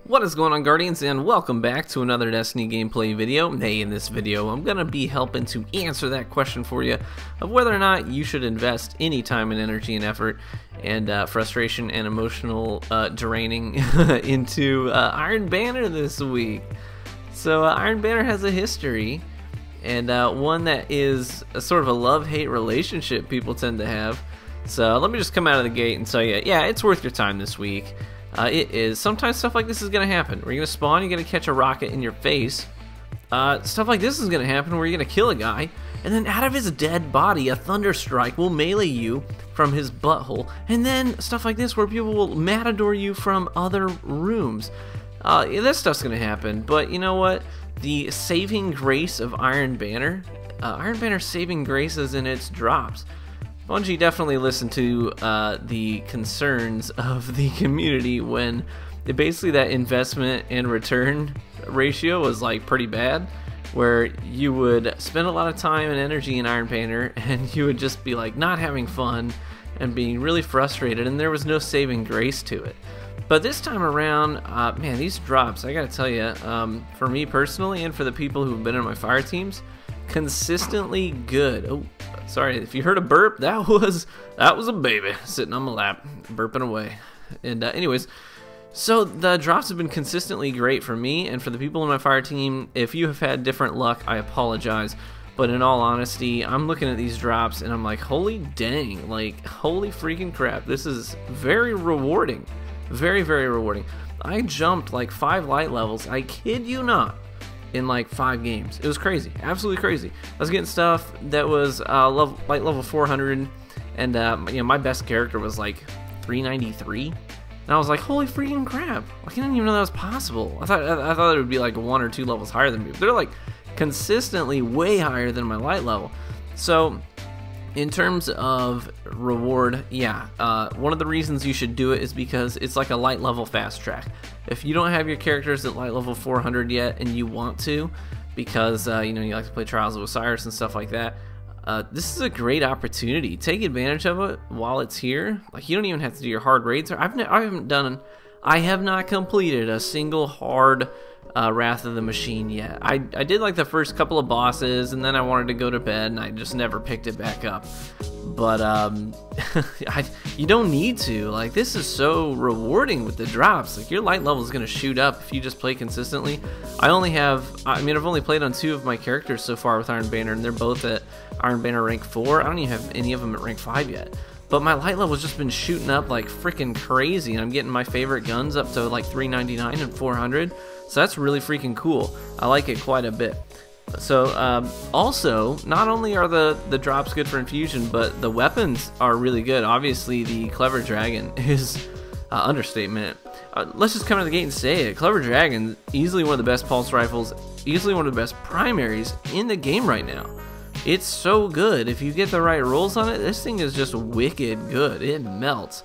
What is going on, Guardians, and welcome back to another Destiny gameplay video. Hey, in this video I'm gonna be helping to answer that question for you of whether or not you should invest any time and energy and effort and frustration and emotional draining into Iron Banner this week. So Iron Banner has a history, and one that is a sort of a love-hate relationship people tend to have. So let me just come out of the gate and tell you, yeah, it's worth your time this week. It is. Sometimes stuff like this is going to happen. Where you're going to spawn, you're going to catch a rocket in your face. Stuff like this is going to happen where you're going to kill a guy, and then out of his dead body, a thunder strike will melee you from his butthole. And then stuff like this where people will matador you from other rooms. This stuff's going to happen, but you know what? The saving grace of Iron Banner, Iron Banner's saving grace is in its drops. Bungie definitely listened to the concerns of the community when basically that investment and return ratio was like pretty bad, where you would spend a lot of time and energy in Iron Banner and you would just be like not having fun and being really frustrated, and there was no saving grace to it. But this time around, man, these drops, I gotta tell you, for me personally and for the people who've been in my fire teams, consistently good. Oh, sorry if you heard a burp. That was a baby sitting on my lap burping away. And anyways, so the drops have been consistently great for me and for the people in my fire team. If you have had different luck, I apologize, but in all honesty, I'm looking at these drops and I'm like, holy dang, like holy freaking crap, this is very rewarding. Very, very rewarding. I jumped like 5 light levels, I kid you not, in like 5 games. It was crazy, absolutely crazy. I was getting stuff that was light level 400, and you know, my best character was like 393, and I was like, holy freaking crap! I didn't even know that was possible. I thought it would be like 1 or 2 levels higher than me. They're like consistently way higher than my light level. So in terms of reward, yeah, one of the reasons you should do it is because it's like a light level fast track. If you don't have your characters at light level 400 yet and you want to, because you know, you like to play Trials of Osiris and stuff like that, this is a great opportunity. Take advantage of it while it's here. Like, you don't even have to do your hard raids. I have not completed a single hard Wrath of the Machine yet. I did like the first couple of bosses, and then I wanted to go to bed and I just never picked it back up. But you don't need to. Like, this is so rewarding with the drops. Like, your light level is going to shoot up if you just play consistently. I've only played on 2 of my characters so far with Iron Banner, and they're both at Iron Banner rank 4. I don't even have any of them at rank 5 yet. But my light level's just been shooting up like freaking crazy, and I'm getting my favorite guns up to like 399 and 400. So that's really freaking cool. I like it quite a bit. So also, not only are the drops good for infusion, but the weapons are really good. Obviously, the Clever Dragon is understatement. Let's just come out of the gate and say it. Clever Dragon, easily one of the best pulse rifles, easily one of the best primaries in the game right now. It's so good. If you get the right rolls on it, this thing is just wicked good. It melts.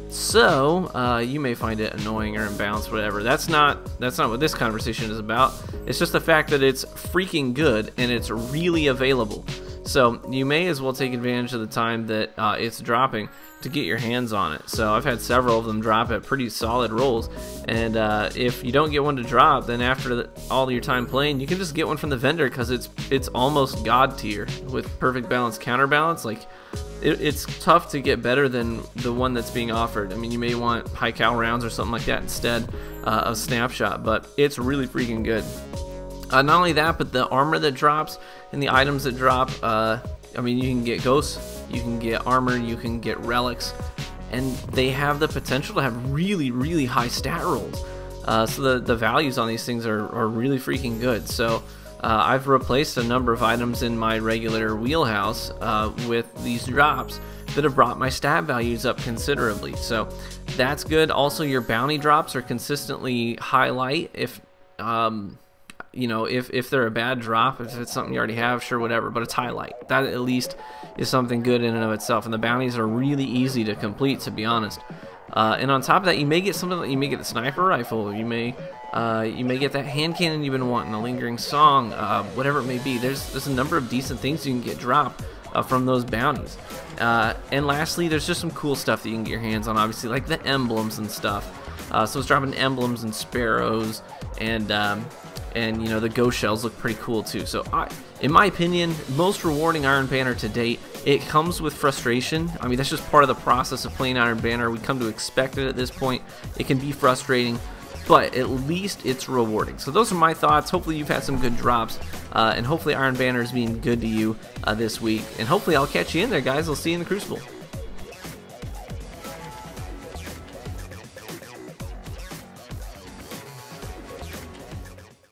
So you may find it annoying or imbalanced, whatever. That's not what this conversation is about. It's just the fact that it's freaking good and it's really available. So you may as well take advantage of the time that it's dropping to get your hands on it. So I've had several of them drop at pretty solid rolls, and if you don't get one to drop, then after all your time playing, you can just get one from the vendor, because it's almost god tier with perfect balance, counterbalance. Like, it's tough to get better than the one that's being offered. I mean, you may want high cal rounds or something like that instead of snapshot, but it's really freaking good. Not only that, but the armor that drops and the items that drop, I mean, you can get ghosts, you can get armor, you can get relics, and they have the potential to have really, really high stat rolls. So the values on these things are really freaking good. So I've replaced a number of items in my regular wheelhouse with these drops that have brought my stat values up considerably. So that's good. Also, your bounty drops are consistently highlight. If you know, if they're a bad drop, if it's something you already have, sure, whatever, but it's highlight. That at least is something good in and of itself, and the bounties are really easy to complete, to be honest. And on top of that, you may get something. You may get a sniper rifle. You may get that hand cannon you've been wanting, a lingering song, whatever it may be. There's a number of decent things you can get dropped from those bounties. And lastly, there's just some cool stuff that you can get your hands on, obviously, like the emblems and stuff. So it's dropping emblems and sparrows, and you know, the ghost shells look pretty cool too. So in my opinion, most rewarding Iron Banner to date. It comes with frustration. I mean, that's just part of the process of playing Iron Banner. We come to expect it at this point. It can be frustrating, but at least it's rewarding. So those are my thoughts. Hopefully you've had some good drops, and hopefully Iron Banner is being good to you this week. And hopefully I'll catch you in there, guys. I'll see you in the Crucible.